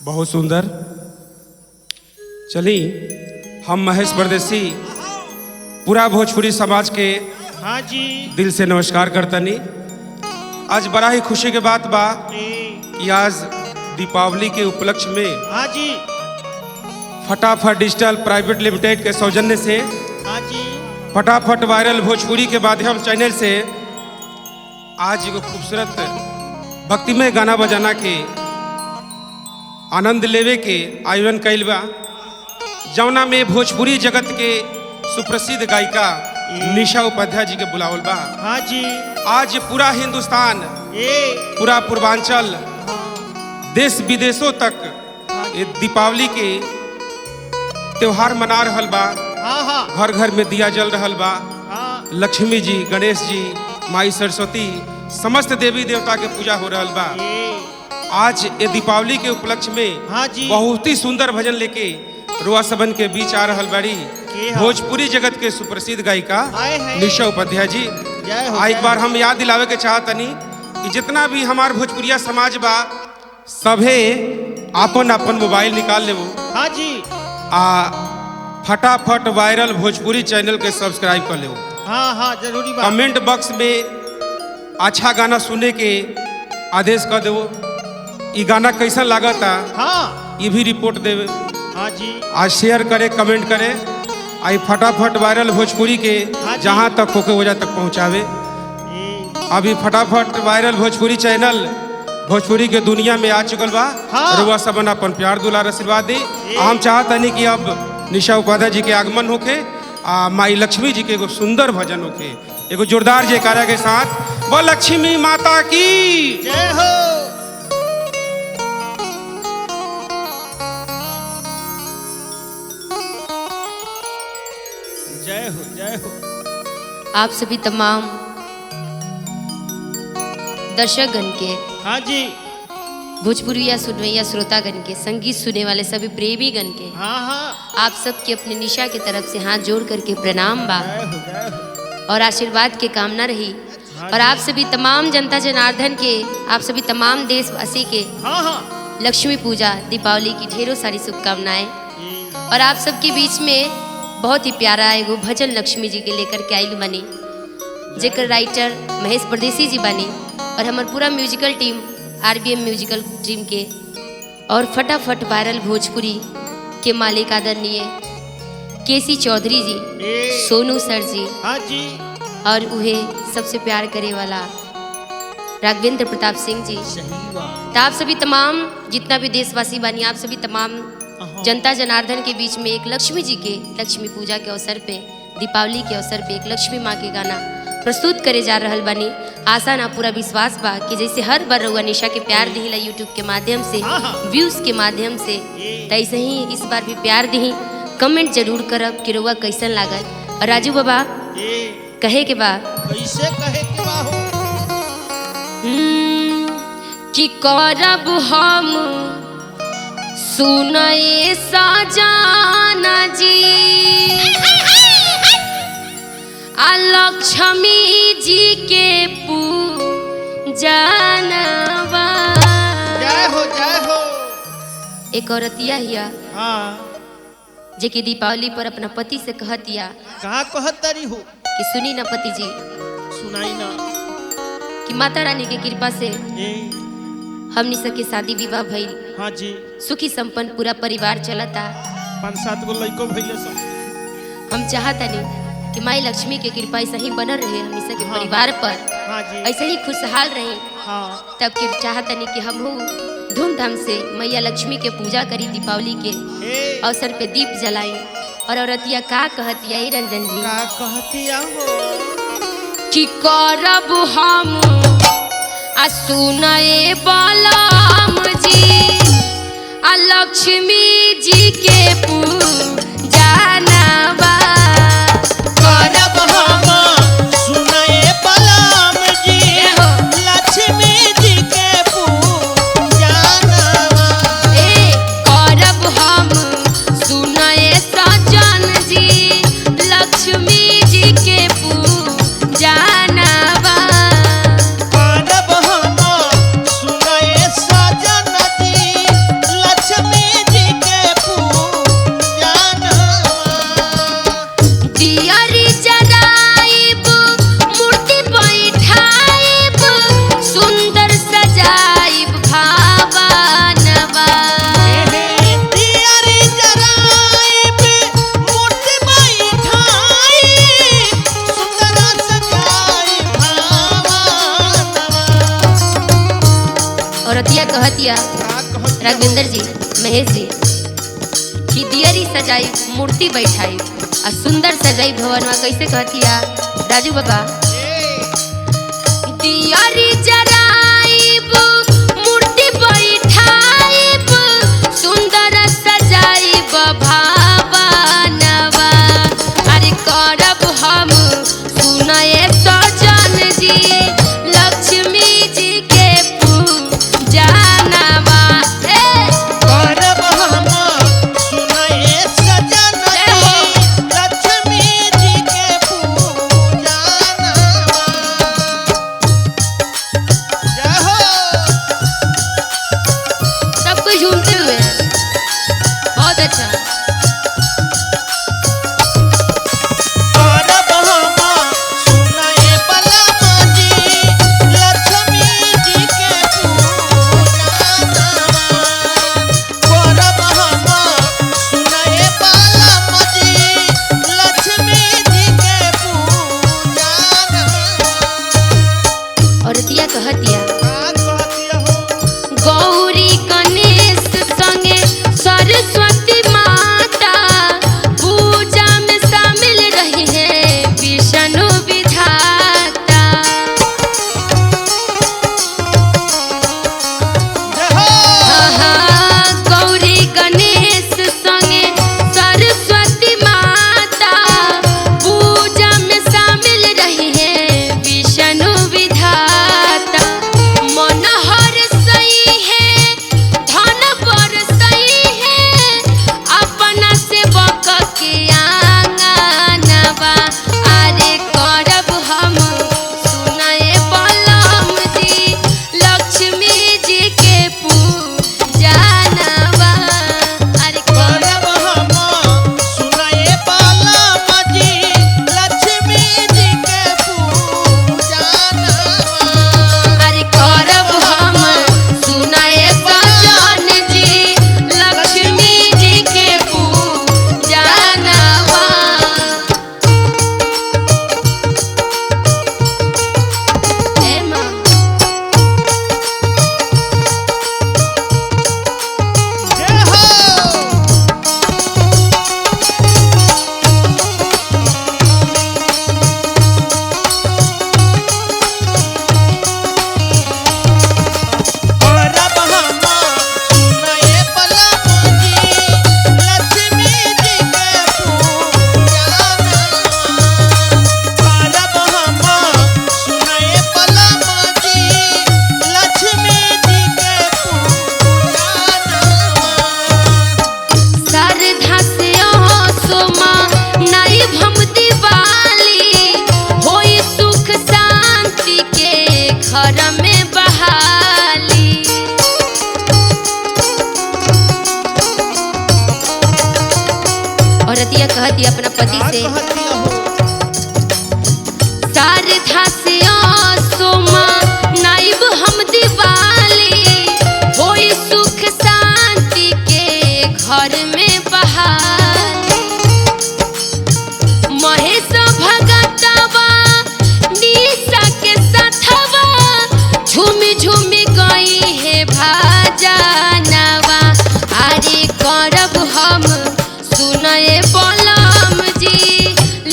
बहुत सुंदर। चली हम महेश परदेसी पूरा भोजपुरी समाज के हाँ जी दिल से नमस्कार करतनी। आज बड़ा ही खुशी के बात बा कि आज दीपावली के उपलक्ष्य में हाँ जी फटाफट डिजिटल प्राइवेट लिमिटेड के सौजन्य से हाँ जी फटाफट वायरल भोजपुरी के माध्यम चैनल से आज एगो खूबसूरत भक्तिमय गाना बजाना के आनंद लेवे के आयोजन कैल बा, जौना में भोजपुरी जगत के सुप्रसिद्ध गायिका निशा उपाध्याय जी के बुलावल बा। हाँ जी आज पूरा हिंदुस्तान, पूरा पूर्वांचल, देश विदेशों तक ये दीपावली के त्योहार मना रहल बा। हाँ हाँ घर घर में दिया जल रहल बा। हाँ लक्ष्मी जी, गणेश जी, माई सरस्वती, समस्त देवी देवता के पूजा हो रहल बा। आज ये दीपावली के उपलक्ष्य में हाँ जी बहुत ही सुंदर भजन लेके रुआ सबन के बीच आ रहल बाड़ी हाँ। भोजपुरी जगत के सुप्रसिद्ध गायिका आए हैं। निशा उपाध्याय जी। जय हो, एक जय बार हो। हम याद दिलावे के चाहतनी कि जितना भी हमार भोजपुरिया समाज बा सभे अपन अपन मोबाइल निकाल लेबो हाँ जी आ फटाफट वायरल भोजपुरी चैनल के सब्सक्राइब कर लेबो। हाँ हाँ जरूरी बात। कमेंट बॉक्स में अच्छा गाना सुनने के आदेश कर देवो। ये गाना कैसा लागता हाँ ये भी रिपोर्ट देवे। हाँ जी आज शेयर करे, कमेंट करे, आई फटाफट वायरल भोजपुरी के हाँ जी। जहाँ तक होके वजह तक पहुँचावे। अभी फटाफट वायरल भोजपुरी चैनल भोजपुरी के दुनिया में आ चुकल बा। हाँ। रुआ सबन अपन प्यार दुलार आशीर्वाद दी। हम चाहतनी कि अब निशा उपाध्याय जी के आगमन होके आ माई लक्ष्मी जी के एगो सुंदर भजन होके एगो जोरदार जयकारा के साथ वो लक्ष्मी माता की जय हो। जय हो जय हो। आप सभी तमाम दर्शकगण के, हाँ जी भोजपुरिया सुनवैया श्रोतागण के, संगीत सुनने वाले सभी प्रेमीगण के, हाँ हाँ आप सबके अपने निशा की तरफ से हाथ जोड़ करके प्रणाम बा जय हो जय हो। और आशीर्वाद की कामना रही। और आप सभी तमाम जनता जनार्दन के, आप सभी तमाम देशवासी के हाँ हाँ लक्ष्मी पूजा दीपावली की ढेरों सारी शुभकामनाएं। और आप सबके बीच में बहुत ही प्यारा एगो भजन लक्ष्मी जी के लेकर के आइल बनी, जेकर राइटर महेश परदेसी जी बनी और हमार पूरा musical team RBM musical team के और फटाफट वायरल भोजपुरी के मालिक आदरणीय केसी चौधरी जी, सोनू सर जी हाँ जी और उहे सबसे प्यार करे वाला राघवेंद्र प्रताप सिंह जी। सही बात। तो आप सभी तमाम जितना भी देशवासी बानी, आप सभी तमाम जनता जनार्दन के बीच में एक लक्ष्मी जी के लक्ष्मी पूजा के अवसर पे, दीपावली के अवसर पे एक लक्ष्मी माँ के गाना प्रस्तुत करे जा रहल बानी। आशा ना पूरा विश्वास बा कि जैसे हर बार रउआ निशा के प्यार दिहिला यूट्यूब के माध्यम से, व्यूज के माध्यम से, तैसे ही इस बार भी प्यार दिही। कमेंट जरूर करब कि रउआ कैसन लागल। और राजू बाबा कहे के बा कैसे कहे के बा हो। कि करब हम सुनए सजाना जी आ लक्ष्मी जी के पूजनवा। जय हो जय हो। एक औरतिया हिया हाँ जे कि दीपावली पर अपना पति से कहतिया कहाँ कहत तारी हो। कि सुनी ना पति जी, सुनाई ना। कि माता रानी के कृपा से ए हमनी सबके शादी विवाह भइल, हाँ जी सुखी संपन्न पूरा परिवार चलता। 5-7 गो लड़को भैया सब। हम चाहतनी कि माई लक्ष्मी के कृपा ऐसे ही बनल रहे हमनी सबके परिवार पर, हाँ जी ऐसे ही खुशहाल रहे। हाँ तब के चाहतनी कि हम धूमधाम से मैया लक्ष्मी के पूजा करी, दीपावली के ए अवसर पे दीप जलाई। और औरतिया का कहतिया ही रंजन जी का कहतिया हो। कि करब हम आ सुनए बलम जी आ लक्ष्मी जी के पूजनवा। करब हम सुनए बलम जी लक्ष्मी जी के पूजनवा। ए करब हम सुनए सजन जी लक्ष्मी जी के पूजनवा। करब हम सुनए सजन जी कहतिया का कहत राघवेंद्र जी, महेश जी कि दियरी सजाई मूर्ति बैठाई आ सुंदर सजाई भवन में कैसे कहतिया राजू बाबा दियरी जराइब मूर्ति बैठाइब सुंदर सजाइब भावनवा अरे करब हम सुनए सजन जी लक्ष्मी जी के पूजनवा करब हम सुनए सजन जी लक्ष्मी जी के पूजनवा जय हो सब कोई झूमते हुए बहुत अच्छा करब हम सुनए बलमा जी लक्ष्मी जी के पूजनवा करब हम सुनए बलमा जी लक्ष्मी जी के पूजनवा और दिया कहतिया का कहतिया हो गौरी गणेश संगे सरस्वती माता पूजा में शामिल रही है विष्णु विधाता जय हो गौरी गणेश संगे सरस्वती माता पूजा में शामिल रही है विष्णु विधाता मनोहर सही है धन पर सही है अपना सेवक के आंगनवा अरे करब हम सुनए बलम जी लक्ष्मी जी के पूजनवा अरे करब हम सुनए बलमा जी लक्ष्मी जी के पूजनवा अरे करब हम सुनए सजन जी लक्ष्मी जी के पूजनवा हे माँ जय हो करब हम सुनए बलमा जी लक्ष्मी जी के पूजनवा करब हम सुनए बलमा जी लक्ष्मी जी के पूजनवा श्रद्धा से सोमा नाई भम दिवाली होई सुख शांति के घर में बहाली औरतिया कहती अपना पति का से कहतिया हो श्रद्धा से सोमा नाइब हम दिवाली होई सुख शांति के घर में बहाली महेश भगतवा निशा के साथवा झूमी झूमी गई है भाजनवा अरे करब हम सुनए बलम जी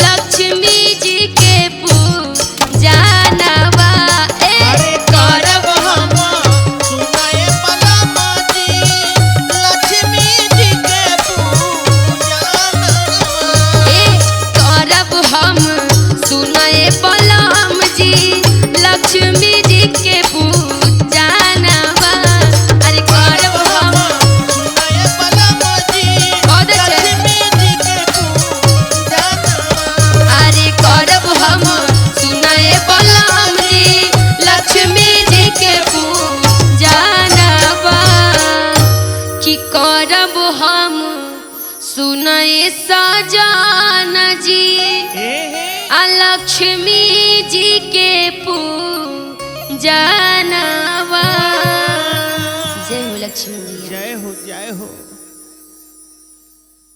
लक्ष्मी जी के पूजनवा अरे करब हम सुनए बलमा जी लक्ष्मी जी के पूजनवा करब हम सुनए बलम जी लक्ष्मी जी के पूजनवा अरे करब हम सुनए बलमा जी बहुत अच्छा। लक्ष्मी जी के पूजनवा अरे करब हम सुनए बलम जी लक्ष्मी जी के पूजनवा कि करब हम सुनए सजन जी आ लक्ष्मी जी के पूजनवा जय हो लक्ष्मी मैया। जय हो जय हो।